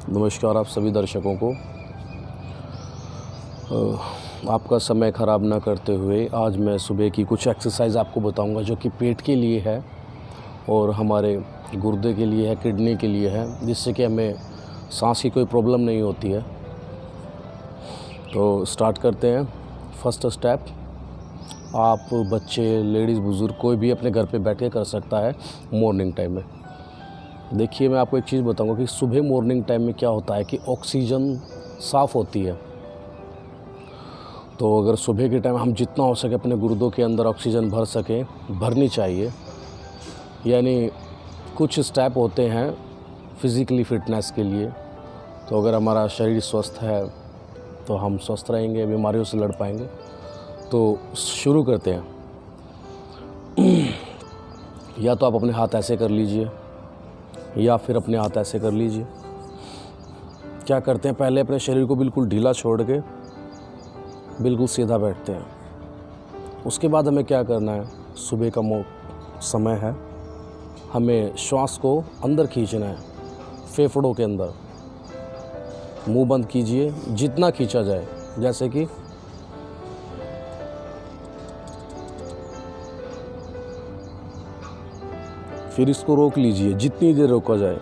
नमस्कार आप सभी दर्शकों को। आपका समय ख़राब ना करते हुए आज मैं सुबह की कुछ एक्सरसाइज आपको बताऊंगा जो कि पेट के लिए है और हमारे गुर्दे के लिए है, किडनी के लिए है, जिससे कि हमें सांस की कोई प्रॉब्लम नहीं होती है। तो स्टार्ट करते हैं। फर्स्ट स्टेप, आप बच्चे, लेडीज़, बुज़ुर्ग कोई भी अपने घर पे बैठ के कर सकता है मॉर्निंग टाइम में। देखिए, मैं आपको एक चीज़ बताऊंगा कि सुबह मॉर्निंग टाइम में क्या होता है कि ऑक्सीजन साफ़ होती है। तो अगर सुबह के टाइम हम जितना हो सके अपने गुर्दों के अंदर ऑक्सीजन भर सकें, भरनी चाहिए। यानी कुछ स्टेप होते हैं फिज़िकली फ़िटनेस के लिए। तो अगर हमारा शरीर स्वस्थ है तो हम स्वस्थ रहेंगे, बीमारियों से लड़ पाएंगे। तो शुरू करते हैं। या तो आप अपने हाथ ऐसे कर लीजिए या फिर अपने हाथ ऐसे कर लीजिए। क्या करते हैं, पहले अपने शरीर को बिल्कुल ढीला छोड़ के बिल्कुल सीधा बैठते हैं। उसके बाद हमें क्या करना है, सुबह का समय है, हमें श्वास को अंदर खींचना है, फेफड़ों के अंदर। मुंह बंद कीजिए, जितना खींचा जाए, जैसे कि फिर इसको रोक लीजिए, जितनी देर रोका जाए।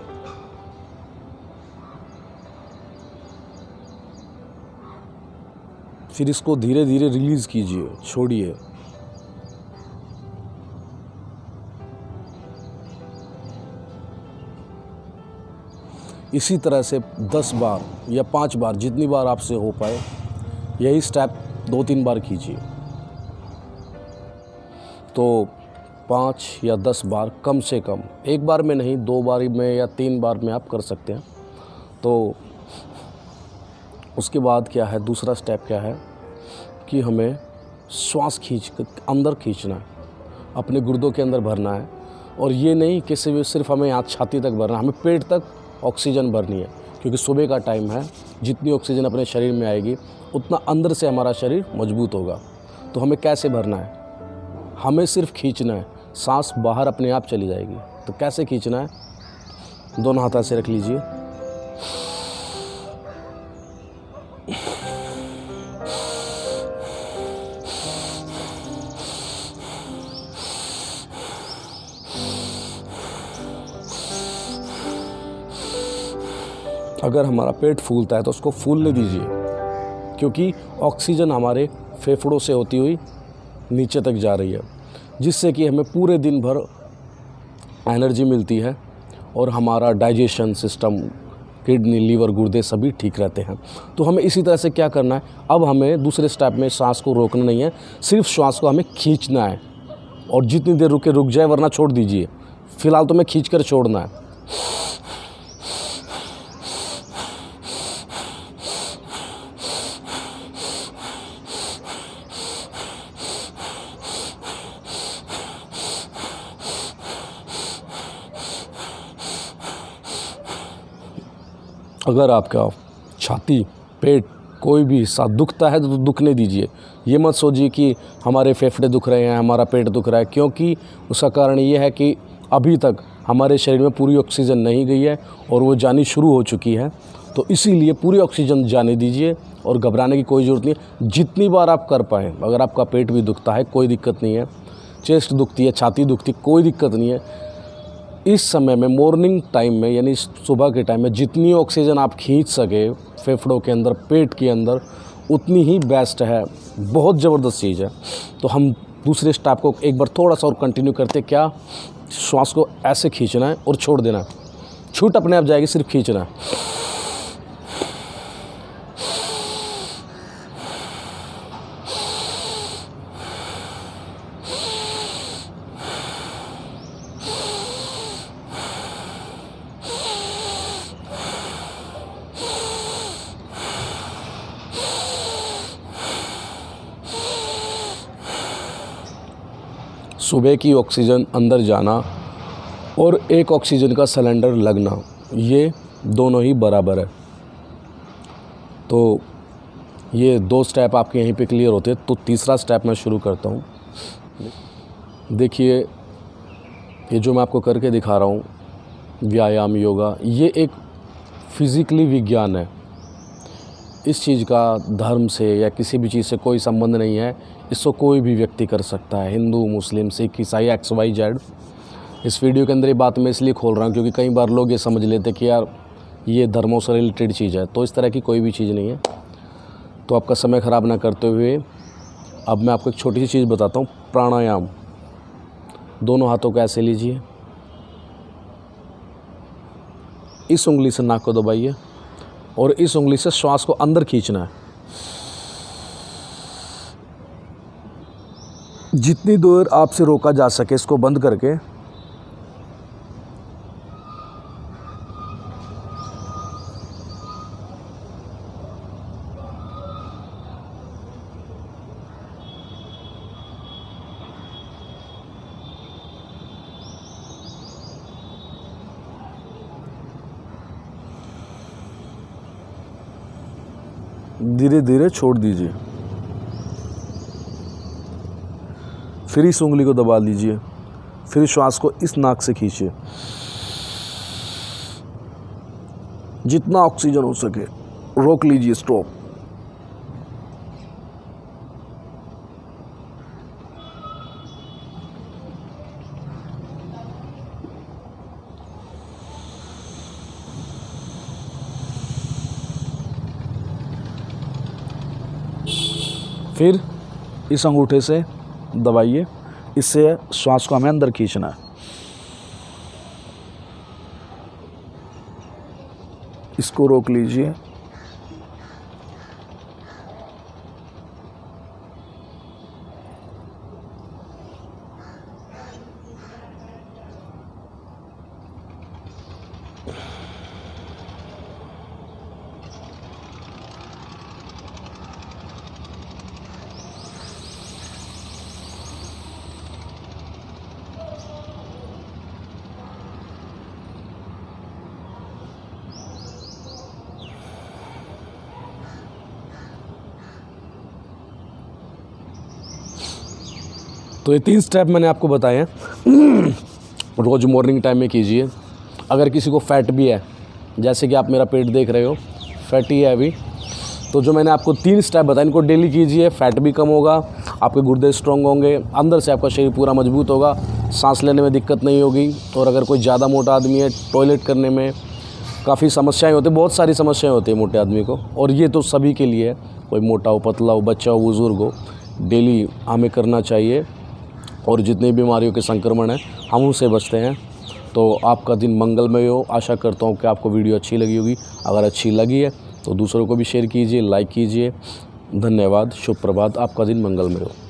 फिर इसको धीरे धीरे रिलीज़ कीजिए, छोड़िए। इसी तरह से 10 बार या 5 बार, जितनी बार आपसे हो पाए, यही स्टेप 2-3 बार कीजिए। तो 5 या 10 बार कम से कम, एक बार में नहीं, 2 बार में या 3 बार में आप कर सकते हैं। तो उसके बाद क्या है, दूसरा स्टेप क्या है कि हमें श्वास अंदर खींचना है, अपने गुर्दों के अंदर भरना है। और ये नहीं कि सिर्फ हमें यहाँ छाती तक भरना है, हमें पेट तक ऑक्सीजन भरनी है। क्योंकि सुबह का टाइम है, जितनी ऑक्सीजन अपने शरीर में आएगी उतना अंदर से हमारा शरीर मजबूत होगा। तो हमें कैसे भरना है, हमें सिर्फ खींचना है, सांस बाहर अपने आप चली जाएगी। तो कैसे खींचना है, दोनों हाथ ऐसे रख लीजिए। अगर हमारा पेट फूलता है तो उसको फूलने दीजिए, क्योंकि ऑक्सीजन हमारे फेफड़ों से होती हुई नीचे तक जा रही है, जिससे कि हमें पूरे दिन भर एनर्जी मिलती है और हमारा डाइजेशन सिस्टम, किडनी, लीवर, गुर्दे सभी ठीक रहते हैं। तो हमें इसी तरह से क्या करना है, अब हमें दूसरे स्टेप में सांस को रोकना नहीं है, सिर्फ श्वास को हमें खींचना है। और जितनी देर रुक जाए, वरना छोड़ दीजिए। फ़िलहाल तो मैं खींच कर छोड़ना है। अगर आपका छाती, पेट, कोई भी हिस्सा दुखता है तो दुखने दीजिए। ये मत सोचिए कि हमारे फेफड़े दुख रहे हैं, हमारा पेट दुख रहा है, क्योंकि उसका कारण ये है कि अभी तक हमारे शरीर में पूरी ऑक्सीजन नहीं गई है और वो जानी शुरू हो चुकी है। तो इसीलिए पूरी ऑक्सीजन जाने दीजिए और घबराने की कोई ज़रूरत नहीं है। जितनी बार आप कर पाएँ। अगर आपका पेट भी दुखता है, कोई दिक्कत नहीं है, चेस्ट दुखती है, छाती दुखती है, कोई दिक्कत नहीं है। इस समय में, मॉर्निंग टाइम में, यानी सुबह के टाइम में, जितनी ऑक्सीजन आप खींच सके फेफड़ों के अंदर, पेट के अंदर, उतनी ही बेस्ट है। बहुत ज़बरदस्त चीज़ है। तो हम दूसरे स्टेप को एक बार थोड़ा सा और कंटिन्यू करते। क्या, श्वास को ऐसे खींचना है और छोड़ देना है। छूट अपने आप जाएगी, सिर्फ खींचना है। सुबह की ऑक्सीजन अंदर जाना और एक ऑक्सीजन का सिलेंडर लगना, ये दोनों ही बराबर है। तो ये 2 स्टेप आपके यहीं पे क्लियर होते हैं। तो तीसरा स्टेप मैं शुरू करता हूँ। देखिए, ये जो मैं आपको करके दिखा रहा हूँ व्यायाम, योगा, ये एक फिज़िकली विज्ञान है। इस चीज़ का धर्म से या किसी भी चीज़ से कोई संबंध नहीं है। इसको कोई भी व्यक्ति कर सकता है, हिंदू, मुस्लिम, सिख, ईसाई, XYZ। इस वीडियो के अंदर ये बात मैं इसलिए खोल रहा हूँ क्योंकि कई बार लोग ये समझ लेते कि यार ये धर्मों से रिलेटेड चीज़ है, तो इस तरह की कोई भी चीज़ नहीं है। तो आपका समय ख़राब ना करते हुए अब मैं आपको एक छोटी सी चीज़ बताता हूँ, प्राणायाम। दोनों हाथों को ऐसे लीजिए, इस उंगली से नाक को दबाइए और इस उंगली से श्वास को अंदर खींचना है। जितनी देर आपसे रोका जा सके इसको बंद करके धीरे धीरे छोड़ दीजिए। फिर इस उंगली को दबा लीजिए, फिर श्वास को इस नाक से खींचिए, जितना ऑक्सीजन हो सके रोक लीजिए, स्टॉप। फिर इस अंगूठे से दबाइए, इससे श्वास को हमें अंदर खींचना है। इसको रोक लीजिए, तो ये 3 स्टेप मैंने आपको बताए हैं। रोज़ मॉर्निंग टाइम में कीजिए। अगर किसी को फैट भी है, जैसे कि आप मेरा पेट देख रहे हो फैटी है अभी, तो जो मैंने आपको 3 स्टेप बताए इनको डेली कीजिए। फैट भी कम होगा, आपके गुर्दे स्ट्रॉन्ग होंगे, अंदर से आपका शरीर पूरा मजबूत होगा, सांस लेने में दिक्कत नहीं होगी। और अगर कोई ज़्यादा मोटा आदमी है, टॉयलेट करने में काफ़ी समस्याएं होती, बहुत सारी समस्याएं होती है मोटे आदमी को, और ये तो सभी के लिए है, कोई मोटा हो, पतला हो, बच्चा हो, बुज़ुर्ग हो, डेली हमें करना चाहिए। और जितनी बीमारियों के संक्रमण हैं हम उनसे बचते हैं। तो आपका दिन मंगलमय हो। आशा करता हूँ कि आपको वीडियो अच्छी लगी होगी। अगर अच्छी लगी है तो दूसरों को भी शेयर कीजिए, लाइक कीजिए। धन्यवाद। शुभ प्रभात। आपका दिन मंगलमय हो।